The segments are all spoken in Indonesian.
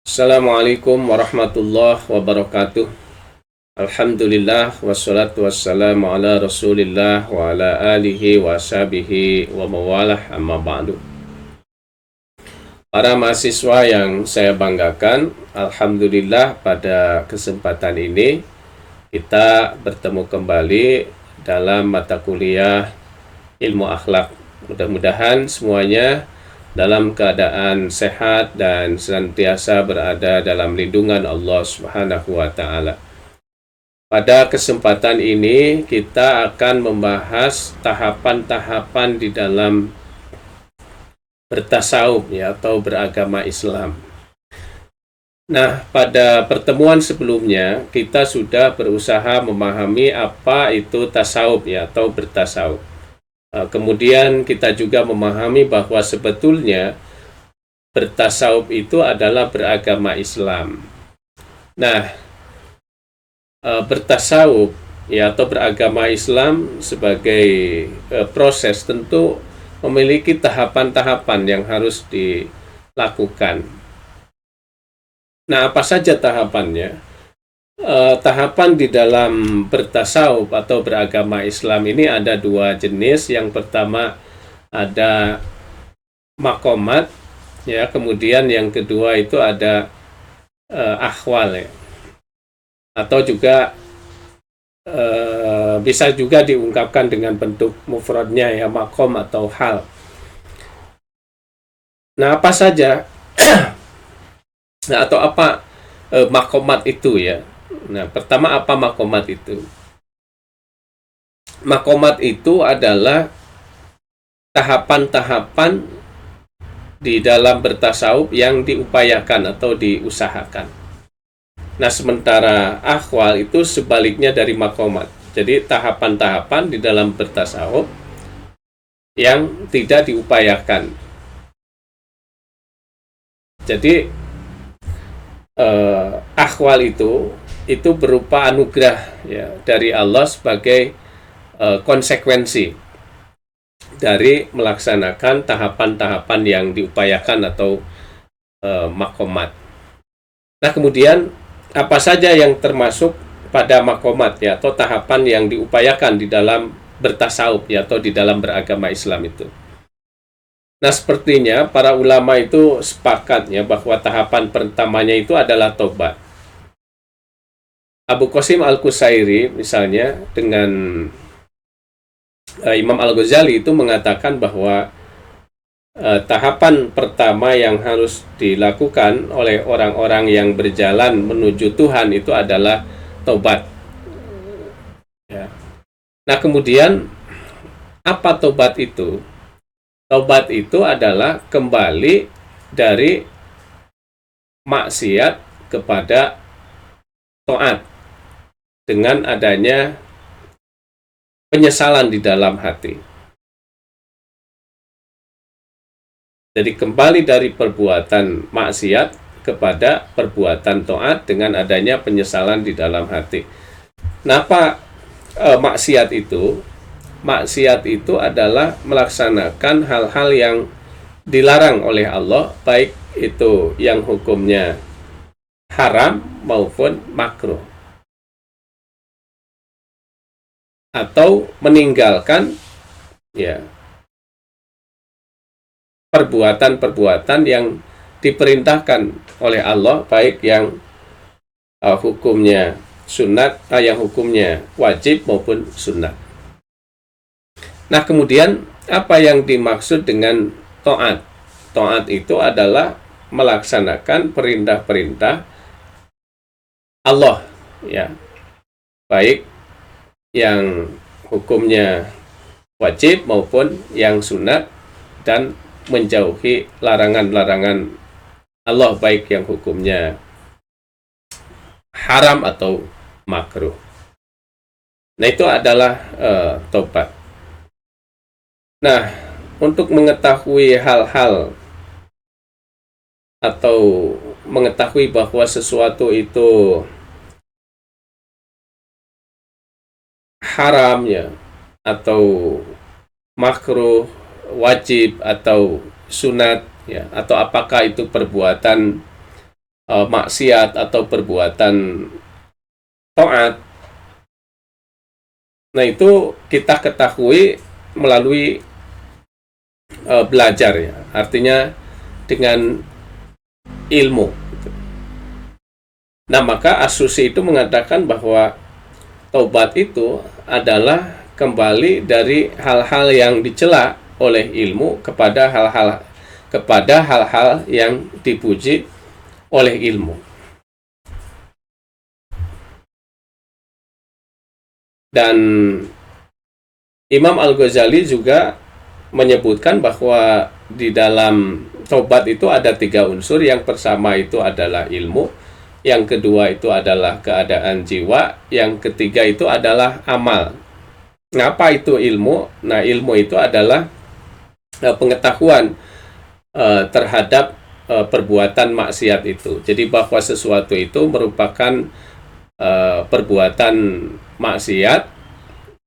Assalamualaikum warahmatullahi wabarakatuh. Alhamdulillah wassalatu wassalamu ala rasulillah wa ala alihi wa sahbihi wa mawalah amma ba'du. Para mahasiswa yang saya banggakan, Alhamdulillah pada kesempatan ini kita bertemu kembali dalam mata kuliah ilmu akhlak. Mudah-mudahan semuanya dalam keadaan sehat dan senantiasa berada dalam lindungan Allah Subhanahu wa taala. Pada kesempatan ini kita akan membahas tahapan-tahapan di dalam bertasawuf atau beragama Islam. Nah, pada pertemuan sebelumnya kita sudah berusaha memahami apa itu tasawuf atau bertasawuf. Kemudian kita juga memahami bahwa sebetulnya bertasawuf itu adalah beragama Islam. Nah, bertasawuf atau beragama Islam sebagai proses tentu memiliki tahapan-tahapan yang harus dilakukan. Nah, apa saja tahapannya? Tahapan di dalam bertasawuf atau beragama Islam ini ada dua jenis. Yang pertama ada makomat, kemudian yang kedua itu ada ahwal, atau juga bisa juga diungkapkan dengan bentuk mufradnya makom atau hal. Nah, apa saja atau apa makomat itu Nah, pertama apa makomat itu? Makomat itu adalah tahapan-tahapan di dalam bertasawuf yang diupayakan atau diusahakan. Nah, sementara ahwal itu sebaliknya dari makomat. Jadi tahapan-tahapan di dalam bertasawuf yang tidak diupayakan. Jadi ahwal itu berupa anugerah dari Allah sebagai konsekuensi dari melaksanakan tahapan-tahapan yang diupayakan atau makomat. Nah, kemudian apa saja yang termasuk pada makomat atau tahapan yang diupayakan di dalam bertasawuf atau di dalam beragama Islam itu? Nah, sepertinya para ulama itu sepakat bahwa tahapan pertamanya itu adalah tobat. Abu Qasim Al-Qusairi misalnya dengan Imam Al-Ghazali itu mengatakan bahwa tahapan pertama yang harus dilakukan oleh orang-orang yang berjalan menuju Tuhan itu adalah tobat. Nah, kemudian apa tobat itu? Tobat itu adalah kembali dari maksiat kepada taat dengan adanya penyesalan di dalam hati. Jadi kembali dari perbuatan maksiat kepada perbuatan taat dengan adanya penyesalan di dalam hati. Nah, apa maksiat itu? Maksiat itu adalah melaksanakan hal-hal yang dilarang oleh Allah, baik itu yang hukumnya haram maupun makruh, atau meninggalkan perbuatan-perbuatan yang diperintahkan oleh Allah, baik yang hukumnya sunat, yang hukumnya wajib maupun sunat. Nah, kemudian apa yang dimaksud dengan taat? Taat itu adalah melaksanakan perintah-perintah Allah, baik yang hukumnya wajib maupun yang sunat, dan menjauhi larangan-larangan Allah, baik yang hukumnya haram atau makruh. Nah, itu adalah tobat. Nah, untuk mengetahui hal-hal atau mengetahui bahwa sesuatu itu haram atau makruh, wajib atau sunat atau apakah itu perbuatan maksiat atau perbuatan taat. Nah, itu kita ketahui melalui belajar ya. Artinya dengan ilmu. Nah, maka As-Susi itu mengatakan bahwa taubat itu adalah kembali dari hal-hal yang dicela oleh ilmu kepada hal-hal yang dipuji oleh ilmu. Dan Imam Al-Ghazali juga menyebutkan bahwa di dalam taubat itu ada 3 unsur. Yang pertama itu adalah ilmu, yang kedua itu adalah keadaan jiwa, yang ketiga itu adalah amal. Apa itu ilmu? Nah, ilmu itu adalah pengetahuan terhadap perbuatan maksiat itu. Jadi bahwa sesuatu itu merupakan perbuatan maksiat,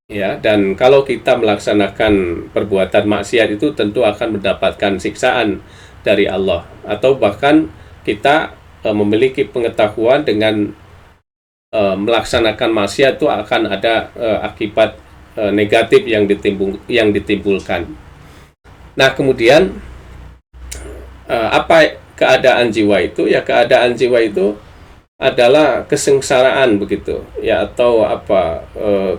ya, dan kalau kita melaksanakan perbuatan maksiat itu tentu akan mendapatkan siksaan dari Allah, atau bahkan kita memiliki pengetahuan dengan melaksanakan maksiat itu akan ada akibat negatif yang ditimbulkan. Nah, kemudian apa keadaan jiwa itu? Ya, keadaan jiwa itu adalah kesengsaraan begitu ya, atau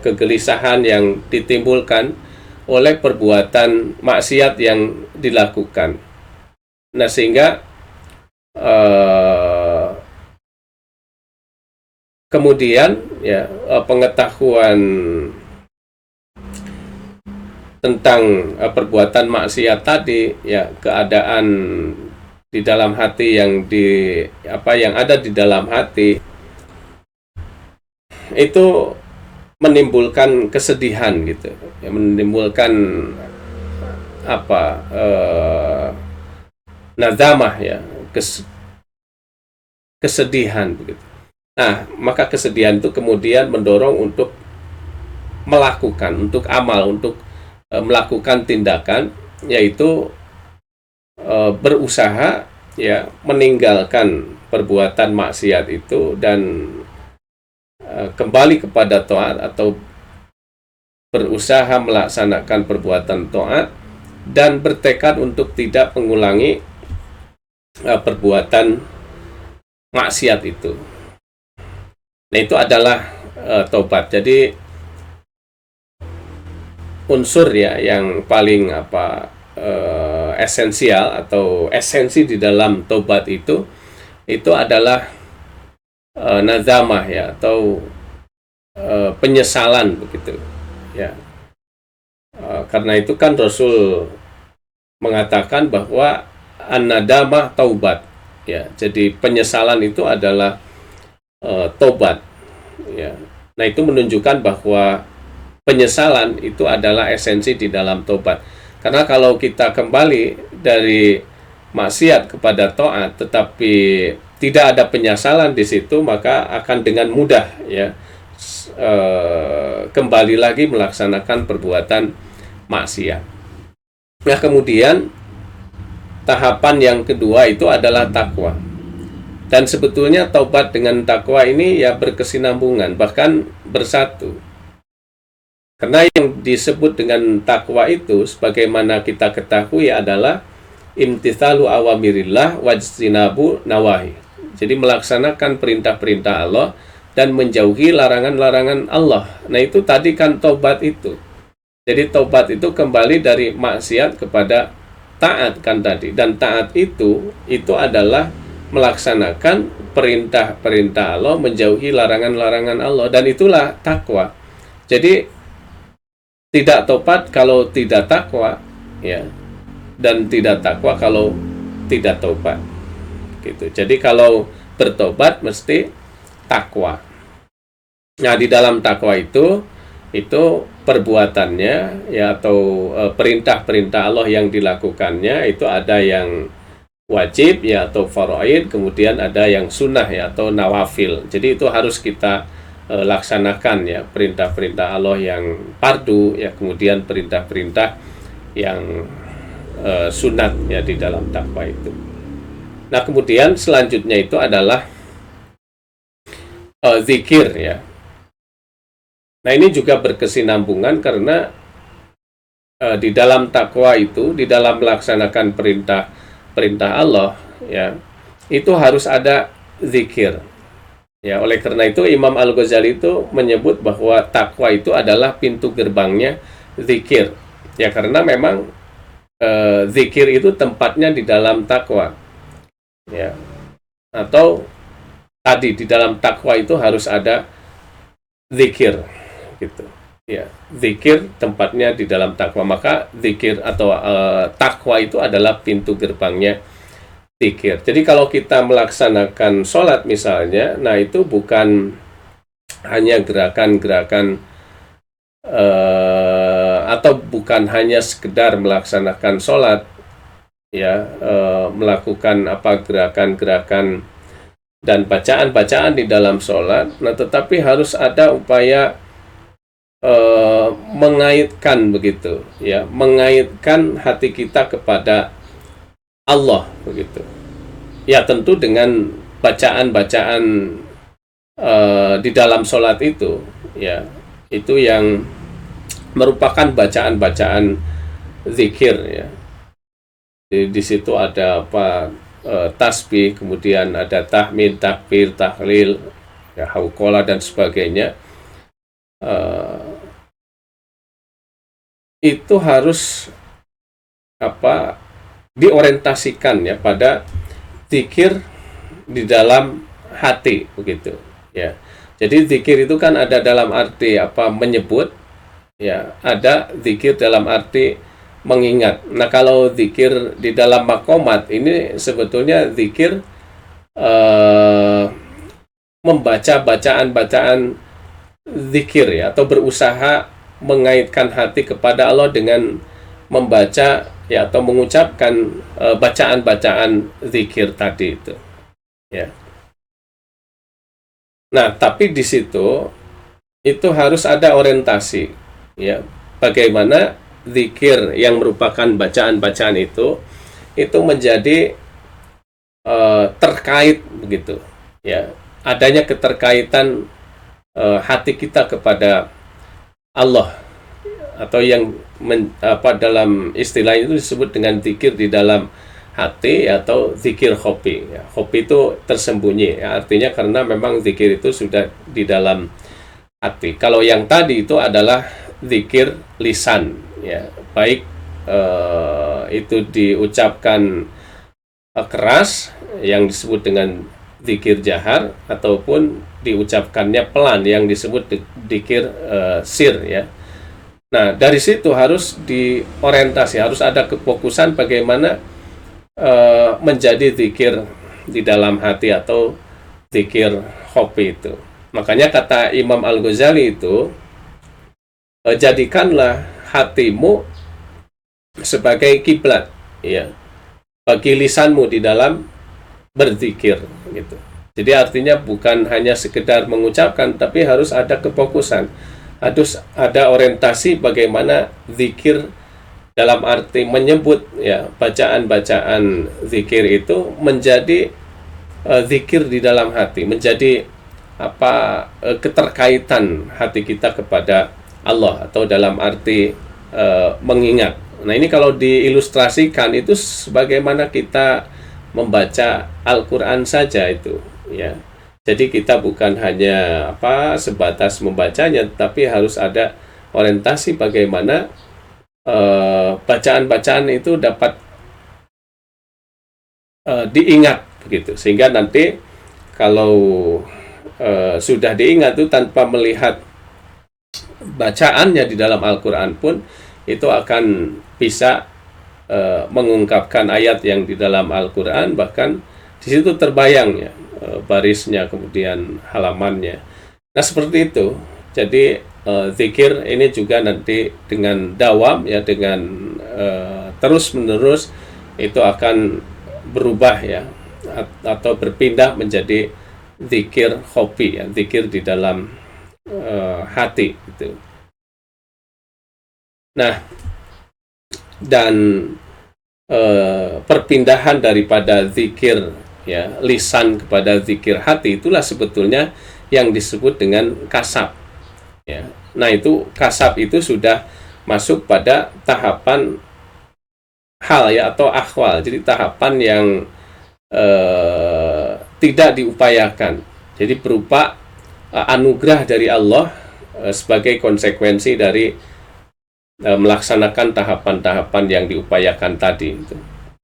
kegelisahan yang ditimbulkan oleh perbuatan maksiat yang dilakukan. Nah, sehingga kemudian ya, pengetahuan tentang perbuatan maksiat tadi, ya, keadaan di dalam hati yang ada di dalam hati itu menimbulkan kesedihan gitu ya, menimbulkan nadamah ya, kesedihan begitu. Nah, maka kesedihan itu kemudian mendorong untuk melakukan, untuk amal, untuk melakukan tindakan, yaitu berusaha ya meninggalkan perbuatan maksiat itu dan kembali kepada taat, atau berusaha melaksanakan perbuatan taat dan bertekad untuk tidak mengulangi perbuatan maksiat itu. Nah, itu adalah taubat. Jadi unsur ya yang paling esensial atau esensi di dalam taubat itu adalah nazamah ya, atau penyesalan begitu ya. Karena itu kan Rasul mengatakan bahwa an-nadamah taubat ya. Jadi penyesalan itu adalah taubat ya. Nah, itu menunjukkan bahwa penyesalan itu adalah esensi di dalam taubat. Karena kalau kita kembali dari maksiat kepada taat tetapi tidak ada penyesalan di situ, maka akan dengan mudah ya kembali lagi melaksanakan perbuatan maksiat. Nah, kemudian tahapan yang kedua itu adalah takwa. Dan sebetulnya taubat dengan takwa ini ya berkesinambungan, bahkan bersatu. Karena yang disebut dengan takwa itu sebagaimana kita ketahui adalah imtithalu awamirillah wajtinabu nawahi. Jadi melaksanakan perintah-perintah Allah dan menjauhi larangan-larangan Allah. Nah, itu tadi kan taubat itu. Jadi taubat itu kembali dari maksiat kepada taat kan tadi. Dan taat itu adalah melaksanakan perintah-perintah Allah, menjauhi larangan-larangan Allah, dan itulah takwa. Jadi tidak taubat kalau tidak takwa ya, dan tidak takwa kalau tidak taubat gitu. Jadi kalau bertobat mesti takwa. Nah, di dalam takwa itu perbuatannya ya, atau perintah-perintah Allah yang dilakukannya itu ada yang wajib ya, atau faraid, kemudian ada yang sunnah ya, atau nawafil. Jadi itu harus kita laksanakan ya, perintah-perintah Allah yang fardu ya, kemudian perintah-perintah yang sunat ya di dalam takwa itu. Nah, kemudian selanjutnya itu adalah zikir ya. Nah, ini juga berkesinambungan karena di dalam takwa itu, di dalam melaksanakan perintah Allah ya, itu harus ada zikir. Ya, oleh karena itu Imam Al-Ghazali itu menyebut bahwa takwa itu adalah pintu gerbangnya zikir. Ya, karena memang zikir itu tempatnya di dalam takwa. Ya. Atau tadi di dalam takwa itu harus ada zikir gitu. Ya, zikir tempatnya di dalam takwa. Maka zikir atau takwa itu adalah pintu gerbangnya zikir. Jadi kalau kita melaksanakan sholat misalnya, nah itu bukan hanya gerakan-gerakan atau bukan hanya sekedar melaksanakan sholat, ya, melakukan apa gerakan-gerakan dan bacaan-bacaan di dalam sholat. Nah, tetapi harus ada upaya mengaitkan begitu, ya, mengaitkan hati kita kepada Allah begitu. Ya, tentu dengan bacaan-bacaan di dalam sholat itu, ya, itu yang merupakan bacaan-bacaan zikir ya. Di situ ada apa tasbih, kemudian ada tahmid, takbir, tahlil, ya, hauqalah dan sebagainya. Itu harus apa diorientasikan ya pada zikir di dalam hati begitu ya. Jadi zikir itu kan ada dalam arti apa menyebut ya, ada zikir dalam arti mengingat. Nah, kalau zikir di dalam maqamat ini sebetulnya zikir membaca bacaan-bacaan zikir ya, atau berusaha mengaitkan hati kepada Allah dengan membaca ya atau mengucapkan bacaan-bacaan zikir tadi itu ya. Nah, tapi di situ itu harus ada orientasi ya, bagaimana zikir yang merupakan bacaan-bacaan itu menjadi terkait begitu ya, adanya keterkaitan hati kita kepada Allah, atau yang dalam istilah itu disebut dengan zikir di dalam hati atau zikir khofi ya. Khofi itu tersembunyi ya, artinya karena memang zikir itu sudah di dalam hati. Kalau yang tadi itu adalah zikir lisan ya, baik itu diucapkan keras yang disebut dengan zikir jahar, ataupun diucapkannya pelan yang disebut zikir sir ya. Nah, dari situ harus diorientasi, harus ada kefokusan bagaimana menjadi zikir di dalam hati atau zikir khofi itu. Makanya kata Imam Al-Ghazali itu, jadikanlah hatimu sebagai kiblat ya, bagi lisanmu di dalam berzikir gitu. Jadi artinya bukan hanya sekedar mengucapkan, tapi harus ada kefokusan, harus ada orientasi bagaimana zikir dalam arti menyebut ya, bacaan-bacaan zikir itu menjadi zikir di dalam hati, menjadi apa keterkaitan hati kita kepada Allah, atau dalam arti mengingat. Nah, ini kalau diilustrasikan itu sebagaimana kita membaca Al-Quran saja itu ya. Jadi kita bukan hanya apa sebatas membacanya, tapi harus ada orientasi bagaimana bacaan-bacaan itu dapat diingat begitu, sehingga nanti kalau sudah diingat itu tanpa melihat bacaannya di dalam Al-Quran pun itu akan bisa mengungkapkan ayat yang di dalam Al-Quran, bahkan di situ terbayang ya barisnya, kemudian halamannya. Nah, seperti itu. Jadi zikir ini juga nanti dengan dawam ya, dengan terus menerus itu akan berubah ya, atau berpindah menjadi zikir khofi ya, zikir di dalam hati gitu. Nah, dan perpindahan daripada zikir ya lisan kepada zikir hati, itulah sebetulnya yang disebut dengan kasab ya. Nah, itu kasab itu sudah masuk pada tahapan hal ya atau akhwal, jadi tahapan yang tidak diupayakan, jadi berupa anugerah dari Allah sebagai konsekuensi dari melaksanakan tahapan-tahapan yang diupayakan tadi itu.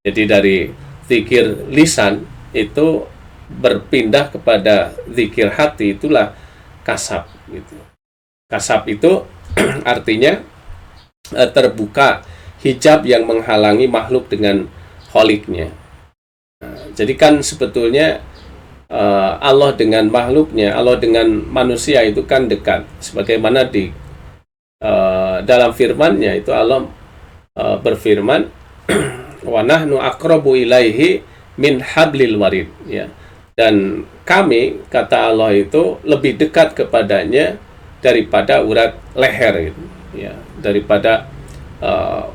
Jadi dari zikir lisan itu berpindah kepada zikir hati, itulah kasab gitu. Kasab itu artinya terbuka hijab yang menghalangi makhluk dengan kholiknya. Jadi kan sebetulnya Allah dengan makhluknya, Allah dengan manusia itu kan dekat. Sebagaimana di dalam firman-Nya itu Allah berfirman, wa nahnu aqrabu ilaihi min hablil warid ya. Dan kami, kata Allah, itu lebih dekat kepadanya daripada urat leher gitu ya, daripada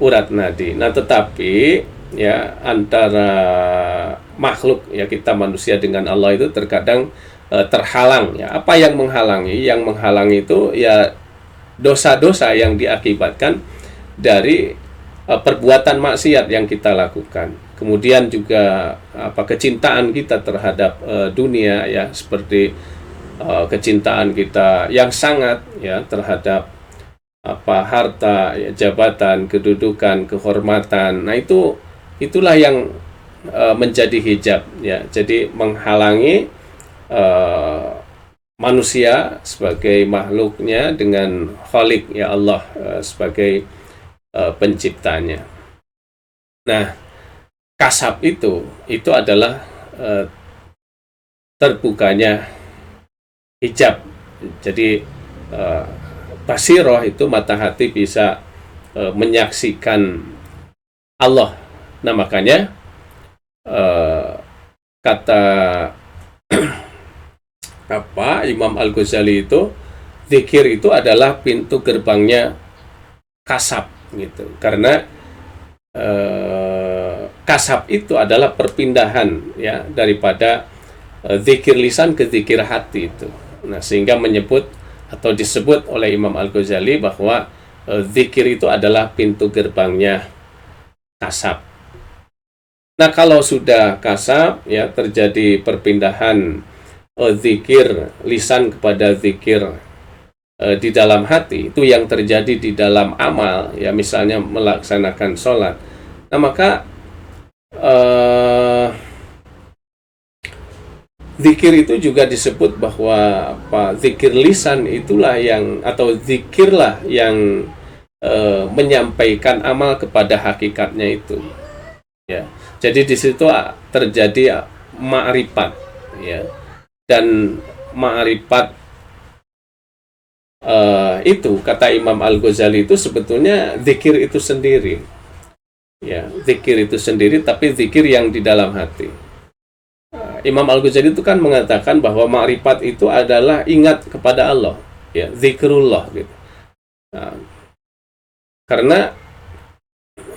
urat nadi. Nah, tetapi ya antara makhluk ya kita manusia dengan Allah itu terkadang terhalang ya. Apa yang menghalangi? Yang menghalangi itu ya dosa-dosa yang diakibatkan dari perbuatan maksiat yang kita lakukan. Kemudian juga kecintaan kita terhadap dunia ya, seperti kecintaan kita yang sangat ya terhadap harta, ya, jabatan, kedudukan, kehormatan. Nah, itulah yang menjadi hijab ya. Jadi menghalangi manusia sebagai makhluknya dengan Khalik ya Allah sebagai penciptanya. Nah, kasab itu adalah terbukanya hijab. Jadi basiroh itu mata hati bisa menyaksikan Allah. Nah, makanya kata Imam Al-Ghazali itu, zikir itu adalah pintu gerbangnya kasab gitu. Karena kasab itu adalah perpindahan ya daripada zikir lisan ke zikir hati itu. Nah, sehingga menyebut atau disebut oleh Imam Al-Ghazali bahwa zikir itu adalah pintu gerbangnya kasab. Nah, kalau sudah kasab ya terjadi perpindahan zikir lisan kepada zikir di dalam hati, itu yang terjadi di dalam amal ya, misalnya melaksanakan sholat. Nah, maka zikir itu juga disebut bahwa zikir lisan itulah yang, atau zikirlah yang menyampaikan amal kepada hakikatnya itu ya. Jadi di situ terjadi ma'rifat ya. Dan ma'rifat itu kata Imam Al-Ghazali itu sebetulnya zikir itu sendiri ya, zikir itu sendiri, tapi zikir yang di dalam hati. Imam Al-Ghazali itu kan mengatakan bahwa ma'rifat itu adalah ingat kepada Allah ya, zikrullah gitu. Nah, karena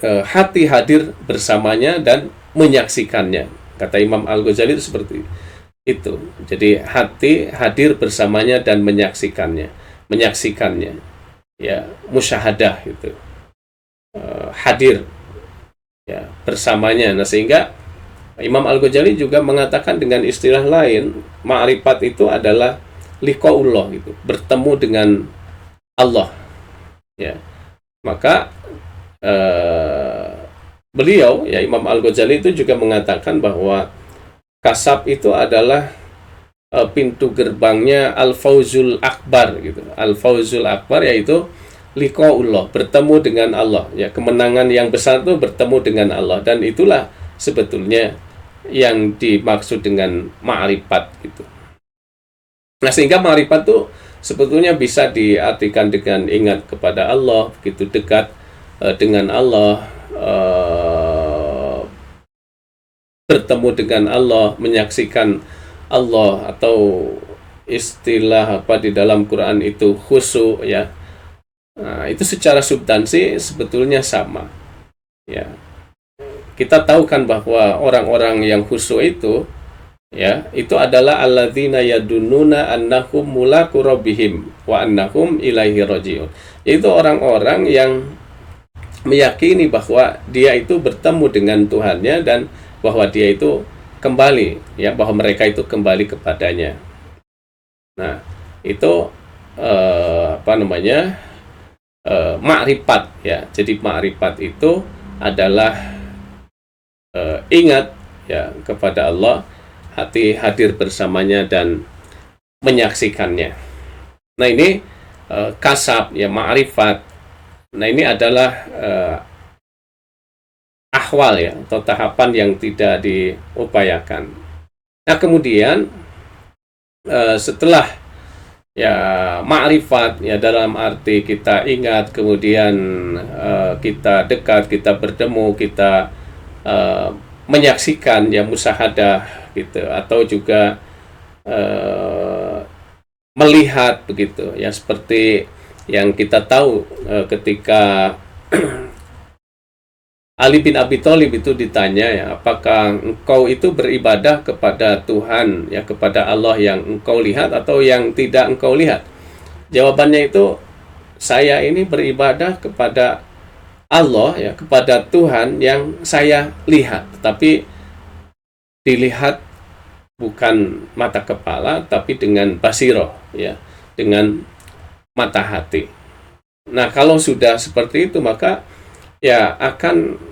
hati hadir bersamanya dan menyaksikannya, kata Imam Al-Ghazali itu seperti itu. Jadi hati hadir bersamanya dan menyaksikannya ya, musyahadah itu hadir ya bersamanya. Nah, sehingga Imam Al-Ghazali juga mengatakan dengan istilah lain, ma'rifat itu adalah liqaullah gitu, bertemu dengan Allah ya. Maka beliau ya, Imam Al-Ghazali itu juga mengatakan bahwa kasab itu adalah pintu gerbangnya al-fauzul akbar gitu. Al-fauzul akbar yaitu liqaullah, bertemu dengan Allah ya. Kemenangan yang besar itu bertemu dengan Allah, dan itulah sebetulnya yang dimaksud dengan ma'rifat gitu. Nah, sehingga ma'rifat itu sebetulnya bisa diartikan dengan ingat kepada Allah, begitu dekat dengan Allah, bertemu dengan Allah, menyaksikan Allah, atau istilah di dalam Quran itu khusyuk ya. Nah, itu secara substansi sebetulnya sama ya. kita tahu kan bahwa orang-orang yang khusyuk itu, ya, itu adalah alladzina yadununa annahum mulaku rabbihim wa annahum ilaihi rajiun. Itu orang-orang yang meyakini bahwa dia itu bertemu dengan Tuhannya dan bahwa dia itu kembali, ya, bahwa mereka itu kembali kepadanya. Nah, itu makrifat, ya. Jadi makrifat itu adalah ingat, ya, kepada Allah, hati hadir bersamanya dan menyaksikannya. Nah, ini kasab, ya, makrifat. Nah, ini adalah ahwal, ya, atau tahapan yang tidak diupayakan. Nah, kemudian setelah, ya, makrifat, ya, dalam arti kita ingat, kemudian kita dekat, kita bertemu, kita menyaksikan, ya, musyahadah gitu, atau juga melihat begitu, ya, seperti yang kita tahu ketika Ali bin Abi Thalib itu ditanya, ya, apakah engkau itu beribadah kepada Tuhan, ya, kepada Allah yang engkau lihat atau yang tidak engkau lihat? Jawabannya itu, saya ini beribadah kepada Allah, ya, kepada Tuhan yang saya lihat, tapi dilihat bukan mata kepala, tapi dengan basiroh, ya, dengan mata hati. Nah, kalau sudah seperti itu, maka, ya, akan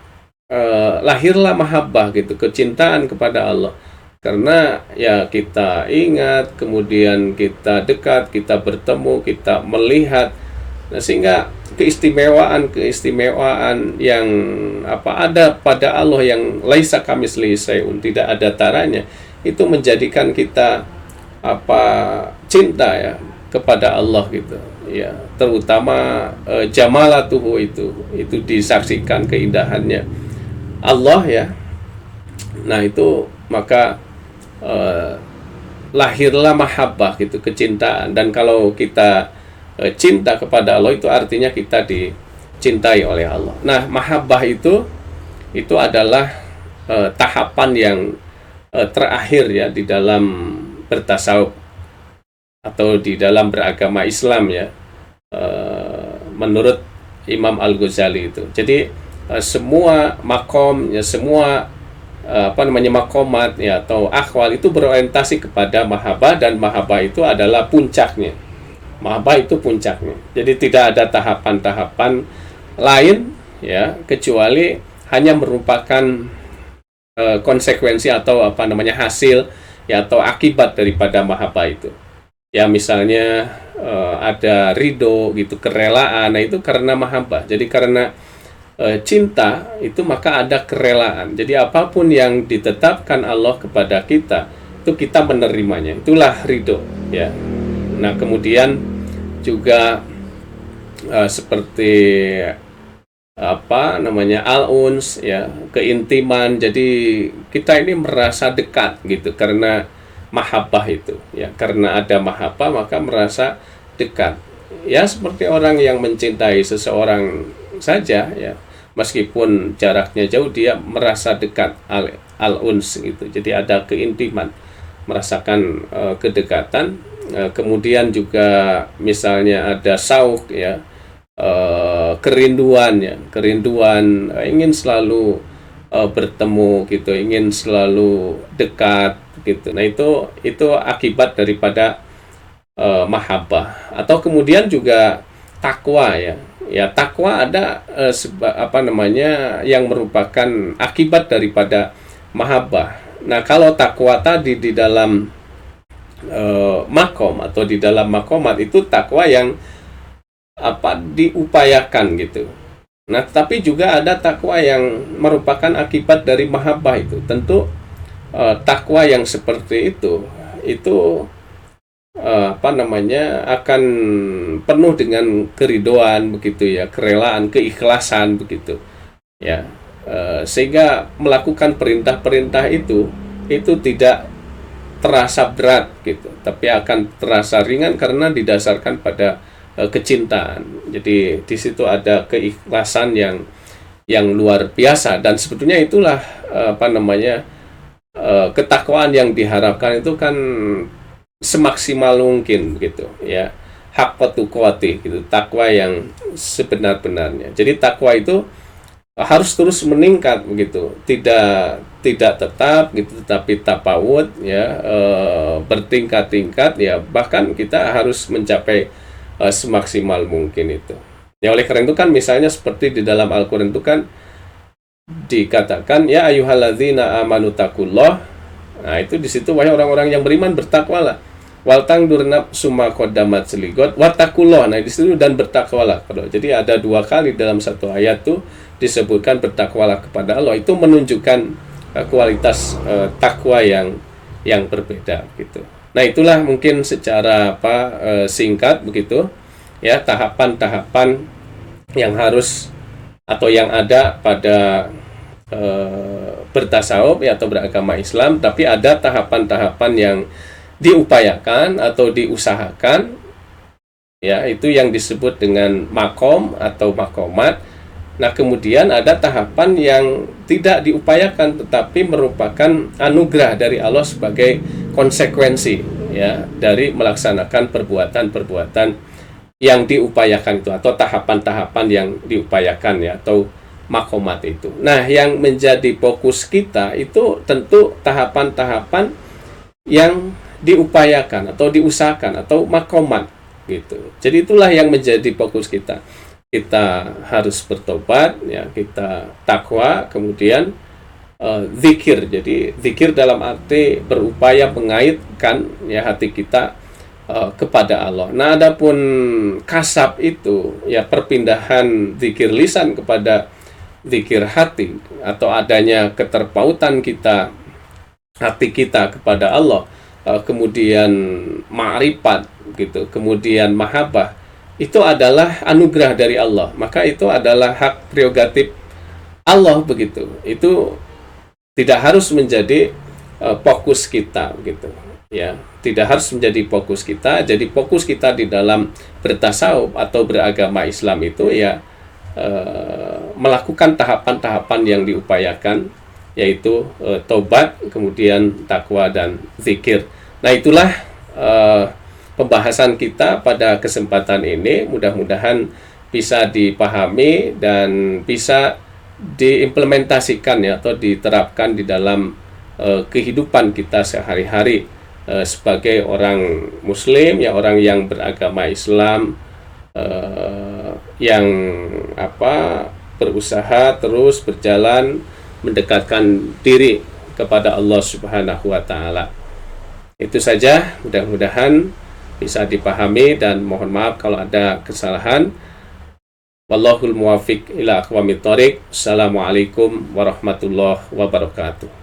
lahirlah mahabbah gitu, kecintaan kepada Allah. Karena, ya, kita ingat, kemudian kita dekat, kita bertemu, kita melihat. Nah, sehingga keistimewaan yang ada pada Allah yang laisa kamitslihi syai'un, tidak ada taranya, itu menjadikan kita cinta, ya, kepada Allah gitu, ya, terutama jamalatuhu itu disaksikan keindahannya Allah, ya. Nah, itu maka lahirlah mahabbah gitu, kecintaan. Dan kalau kita cinta kepada Allah, itu artinya kita dicintai oleh Allah. Nah, mahabbah itu adalah tahapan yang terakhir, ya, di dalam bertasawuf atau di dalam beragama Islam, ya, menurut Imam Al-Ghazali itu. Jadi semua makom, ya, semua makomat, ya, atau akhwal itu berorientasi kepada mahabbah, dan mahabbah itu adalah puncaknya. Mahabbah itu puncaknya. Jadi tidak ada tahapan-tahapan lain, ya, kecuali hanya merupakan konsekuensi atau hasil, ya, atau akibat daripada mahabbah itu. Ya, misalnya ada ridho gitu, kerelaan. Nah, itu karena mahabbah. Jadi karena cinta itu maka ada kerelaan. Jadi apapun yang ditetapkan Allah kepada kita, itu kita menerimanya. Itulah ridho, ya. Nah, kemudian juga seperti al-uns, ya, keintiman. Jadi kita ini merasa dekat gitu karena mahabbah itu, ya. Karena ada mahabbah maka merasa dekat. Ya, seperti orang yang mencintai seseorang saja, ya, meskipun jaraknya jauh, dia merasa dekat, al-uns gitu. Jadi ada keintiman, merasakan kedekatan. Kemudian juga misalnya ada sauq, ya, kerinduan, ya, ingin selalu bertemu gitu, ingin selalu dekat gitu. Nah, itu akibat daripada mahabbah. Atau kemudian juga takwa, ya. Ya, takwa ada yang merupakan akibat daripada mahabbah. Nah, kalau takwa tadi di dalam makom atau di dalam makomat, itu takwa yang diupayakan gitu. Nah, tapi juga ada takwa yang merupakan akibat dari mahabbah itu. Tentu takwa yang seperti itu akan penuh dengan keridoan begitu, ya, kerelaan, keikhlasan begitu, ya. Sehingga melakukan perintah-perintah itu tidak terasa berat gitu, tapi akan terasa ringan karena didasarkan pada kecintaan. Jadi di situ ada keikhlasan yang yang luar biasa, dan sebetulnya itulah ketakwaan yang diharapkan itu kan semaksimal mungkin gitu ya, haqqa tuqatih gitu, takwa yang sebenar-benarnya. Jadi takwa itu harus terus meningkat begitu, tidak tetap gitu, tetapi tafawut ya, bertingkat-tingkat ya, bahkan kita harus mencapai semaksimal mungkin itu. Ya oleh karena itu kan misalnya seperti di dalam Al-Qur'an itu kan dikatakan ya ayyuhalladzina amanu taqullah. Nah, itu di situ wahai orang-orang yang beriman bertakwalah. Wal tangdur nafsum ma qaddamat seligot wattaqullah. Nah, di situ dan bertakwalah. Jadi ada 2 kali dalam satu ayat tuh disebutkan bertakwalah kepada Allah. Itu menunjukkan kualitas takwa yang berbeda gitu. Nah, itulah mungkin secara singkat begitu ya, tahapan-tahapan yang harus atau yang ada pada bertasawuf ya, atau beragama Islam. Tapi ada tahapan-tahapan yang diupayakan atau diusahakan ya, itu yang disebut dengan makom atau makomat. Nah, kemudian ada tahapan yang tidak diupayakan tetapi merupakan anugerah dari Allah sebagai konsekuensi ya dari melaksanakan perbuatan-perbuatan yang diupayakan itu, atau tahapan-tahapan yang diupayakan ya, atau makomat itu. Nah, yang menjadi fokus kita itu tentu tahapan-tahapan yang diupayakan atau diusahakan atau makomat gitu. Jadi itulah yang menjadi fokus kita. Kita harus bertobat ya, kita takwa, kemudian zikir. Jadi zikir dalam arti berupaya mengaitkan ya hati kita kepada Allah. Nah, adapun kasab itu ya perpindahan zikir lisan kepada zikir hati, atau adanya keterpautan kita, hati kita kepada Allah, kemudian ma'rifat gitu, kemudian mahabbah, itu adalah anugerah dari Allah. Maka itu adalah hak prerogatif Allah begitu. Itu tidak harus menjadi fokus kita gitu ya, tidak harus menjadi fokus kita. Jadi fokus kita di dalam bertasawuf atau beragama Islam itu ya melakukan tahapan-tahapan yang diupayakan, yaitu tobat, kemudian takwa dan zikir. Nah, itulah pembahasan kita pada kesempatan ini. Mudah-mudahan bisa dipahami dan bisa diimplementasikan ya, atau diterapkan di dalam kehidupan kita sehari-hari sebagai orang Muslim ya, orang yang beragama Islam, yang berusaha terus berjalan mendekatkan diri kepada Allah Subhanahu wa taala. Itu saja, mudah-mudahan bisa dipahami, dan mohon maaf kalau ada kesalahan. Wallahul muwaffiq ila aqwamit thoriq. Assalamualaikum warahmatullahi wabarakatuh.